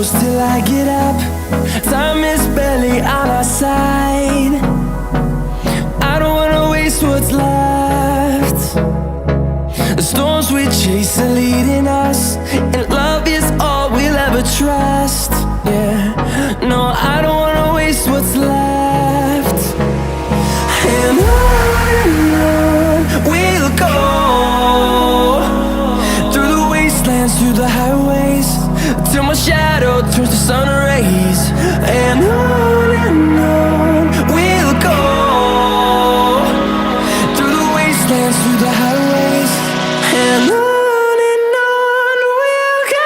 close till I get up. Time is barely on our side. I don't wanna waste what's left. The storms we chase are leading us, and love is all we'll ever trust. Yeah, no, I don't wanna waste what's left. And on we'll go, through the wastelands, through the highways, till my shadow turns to sun rays. And on we'll go, through the wastelands, through the highways, and on we'll go.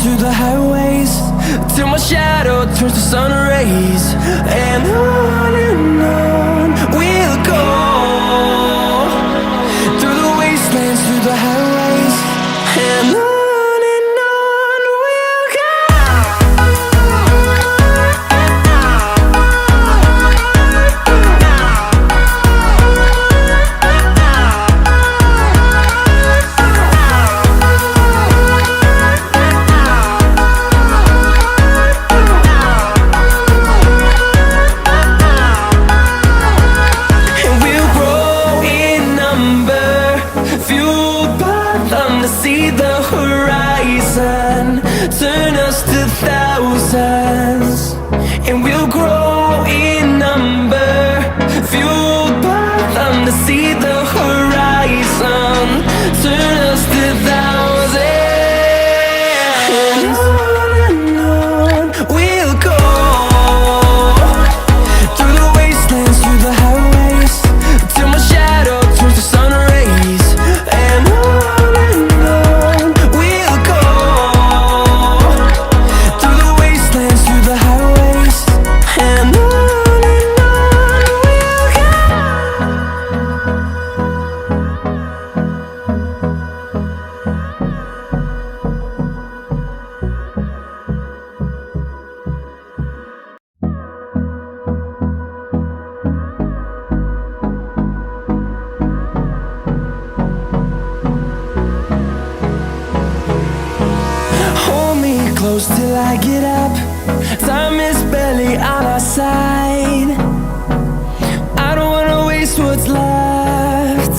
Through the highways, till my shadow turns to sun rays. And on we'll go, through the wastelands, through the highways, and on we'll go. See the horizon, turn us to thousands, and we'll grow in number, fueled by them. To see the horizon, turn us to thousands, and on we'll go, through the wastelands, through the highways, till my shadow turns to sun rays. And close till I get up. Time is barely on our side. I don't wanna waste what's left.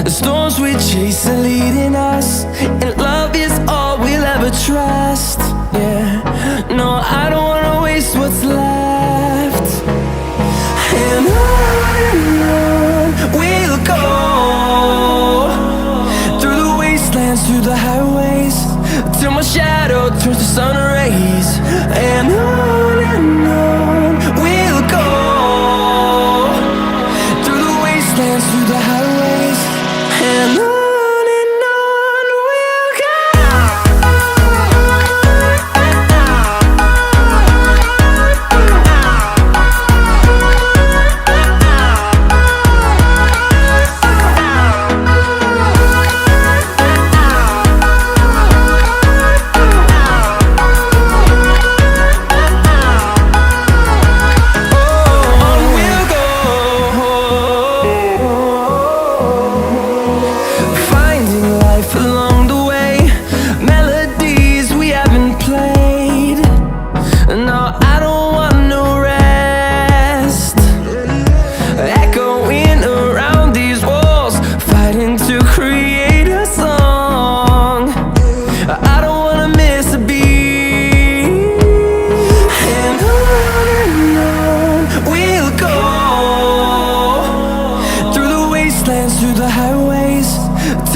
The storms we chase are leading us, and love is all we'll ever trust. Yeah, no, I don't wanna waste what's left. And on we'll go, through the wastelands, through the highways, till my shadow turns to sun rays. And on we'll go, through the wastelands, through the highways, and on.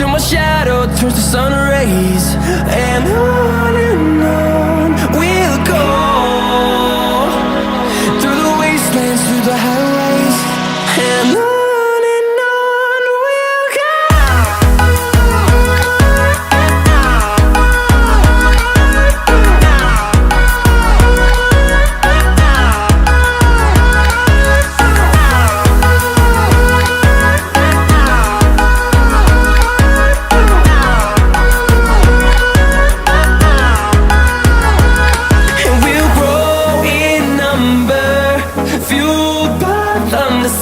till my shadow turns to sun rays. And on we'll go, through the wastelands, through the highways. And on we'll go.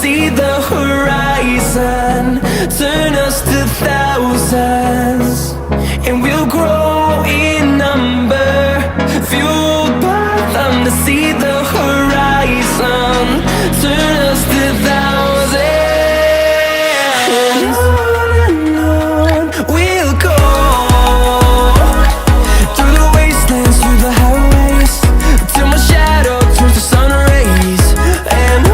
See the horizon turn us to thousands, and we'll grow in number, fueled by them to see the horizon turn us to thousands. And on we'll go, through the wastelands, through the highways, till my shadow turns to sun rays. And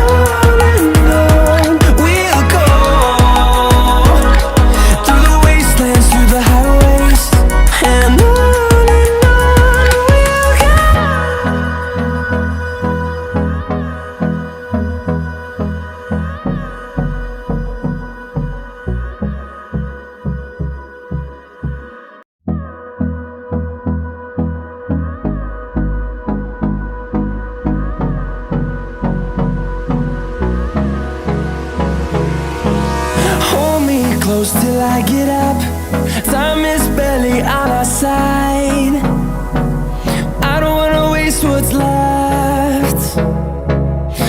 close till I get up. Time is barely on our side. I don't wanna waste what's left.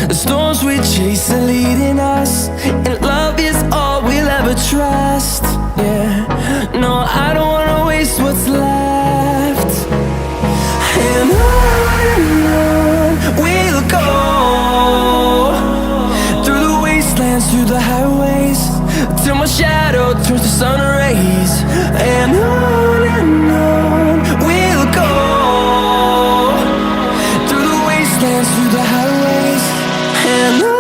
The storms we chase are leading us, and love is all we'll ever trust. Yeah, no, I don't wanna waste what's left. And on we'll go, through the wastelands, through the highways, till my shadow turns to sun rays. And on we'll go, through the wastelands, through the highways. And on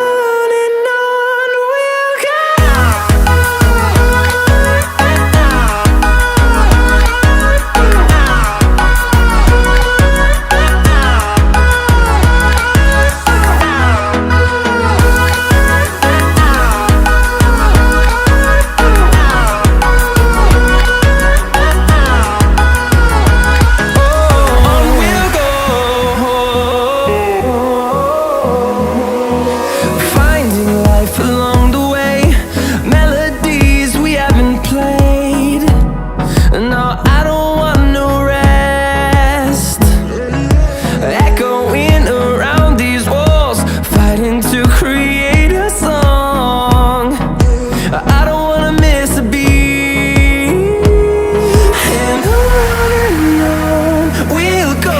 we'll go.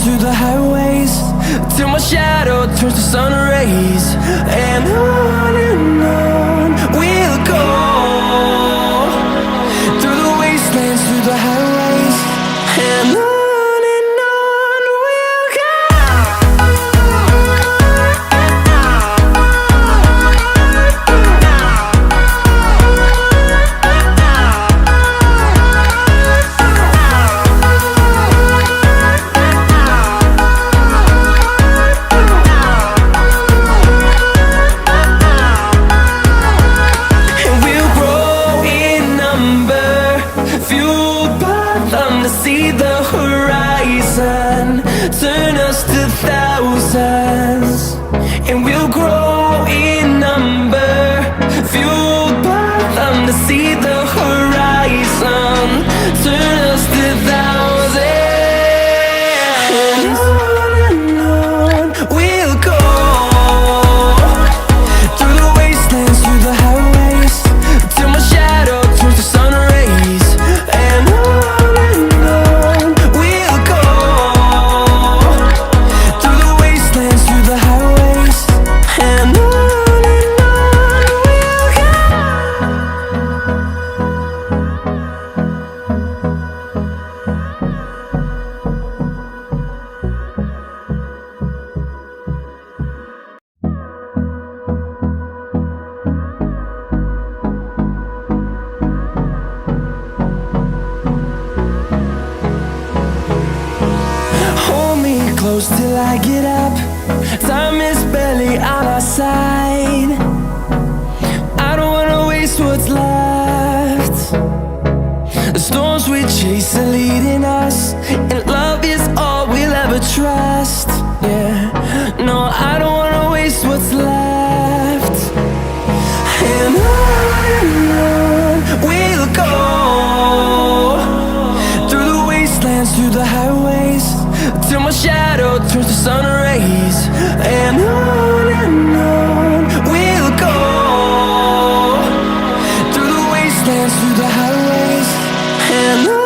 Through the highways, till my shadow turns to sun rays. And on we'll go, through the wastelands, through the highways. And on. See the horizon turn us to thousands, and we'll grow in number, fueled by them to see the horizon turn us to thousands. And on we'll go, through the wastelands, through the highways, till my shadow turns to sun rays. And through the wastelands, through the highways. And on. till I get up. Time is barely on our side. I don't wanna waste what's left. The storms we chase are leading us, and love is all we'll ever trust. Yeah, no, I don't wanna waste what's left. And on we'll go, through the wastelands, through the highways, till my shadow turns to sun rays. And on we'll go, through the wastelands, through the highways, and on.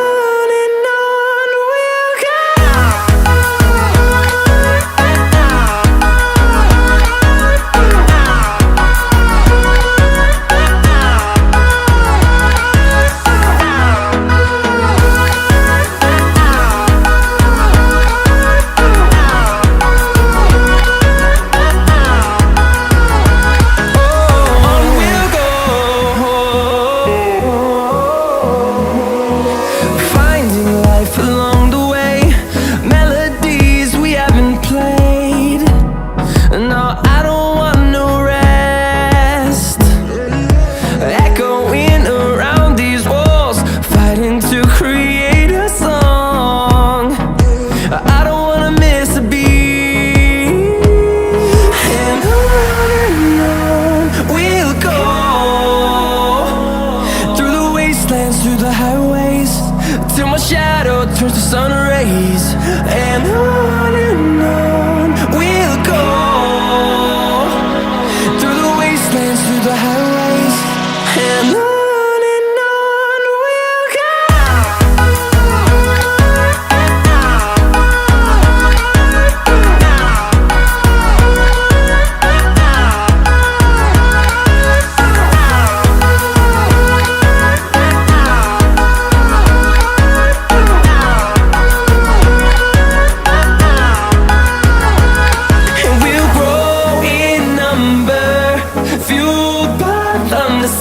Through the highways, till my shadow turns to sun rays. And on we'll go, through the wastelands, through the highways, and on.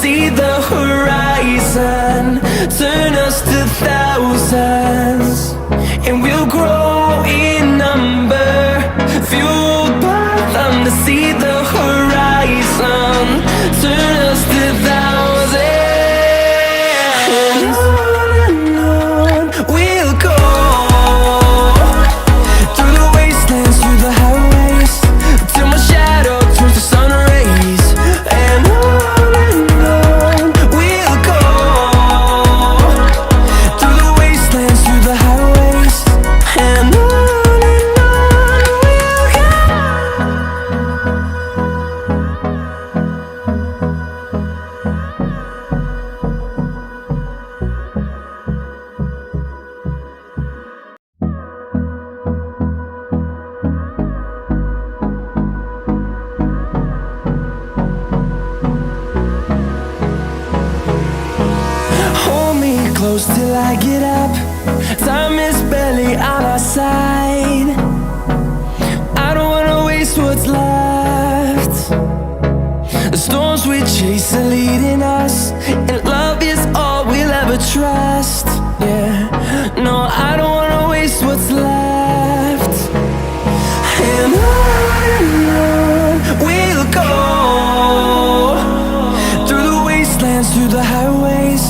See the horizon turn us to thousands, and we'll grow in number, fueled by them to see the horizon turn us to thousands. And on we'll go, through the wastelands, through the highways, till my shadow turns to sun rays. And close till I get up. Time is barely on our side. I don't wanna waste what's left. The storms we chase are leading us, and love is all we'll ever trust. Yeah, no, I don't wanna waste what's left. And on we'll go, through the wastelands, through the highways,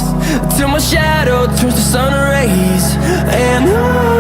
till my shadow turns to sun rays. And on